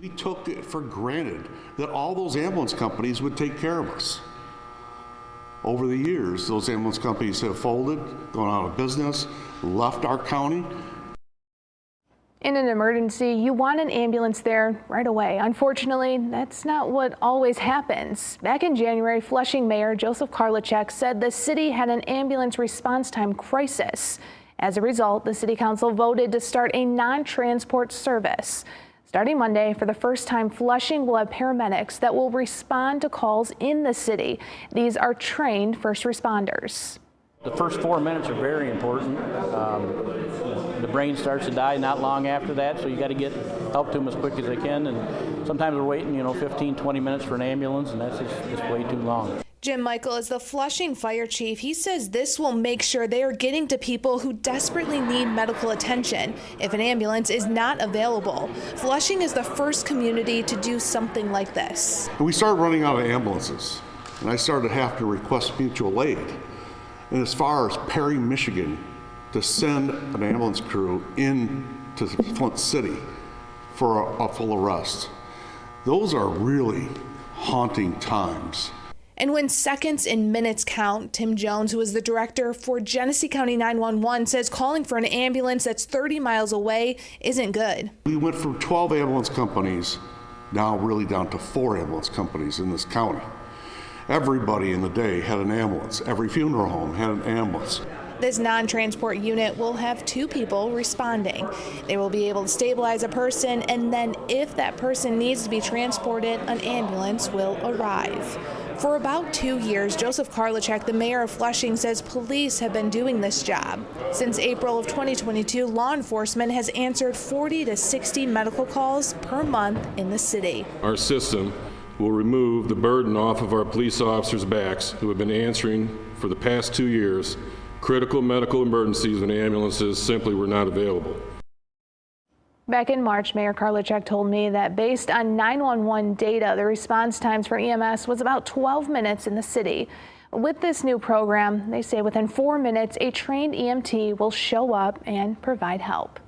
We took it for granted that all those ambulance companies would take care of us. Over the years, those ambulance companies have folded, gone out of business, left our county. In an emergency, you want an ambulance there right away. Unfortunately, that's not what always happens. Back in January, Flushing Mayor Joseph Karliczek said the city had an ambulance response time crisis. As a result, the City Council voted to start a non-transport service. Starting Monday, for the first time, Flushing will have paramedics that will respond to calls in the city. These are trained first responders. The first 4 minutes are very important. The brain starts to die not long after that, so you got to get help to them as quick as they can. And sometimes we're waiting, 15, 20 minutes for an ambulance, and that's just way too long. Jim Michael is the Flushing fire chief. He says this will make sure they are getting to people who desperately need medical attention if an ambulance is not available. Flushing is the first community to do something like this. We started running out of ambulances, and I started to have to request mutual aid. And as far as Perry, Michigan, to send an ambulance crew into Flint City for a full arrest, those are really haunting times. And when seconds and minutes count, Tim Jones, who is the director for Genesee County 911, says calling for an ambulance that's 30 miles away isn't good. We went from 12 ambulance companies now really down to 4 ambulance companies in this county. Everybody in the day had an ambulance. Every funeral home had an ambulance. This non-transport unit will have 2 people responding. They will be able to stabilize a person, and then if that person needs to be transported, an ambulance will arrive. For about 2 years, Joseph Karliczek, the mayor of Flushing, says police have been doing this job. Since April of 2022, law enforcement has answered 40 to 60 medical calls per month in the city. Our system will remove the burden off of our police officers' backs who have been answering for the past 2 years critical medical emergencies when ambulances simply were not available. Back in March, Mayor Karliczek told me that based on 911 data, the response times for EMS was about 12 minutes in the city. With this new program, they say within 4 minutes, a trained EMT will show up and provide help.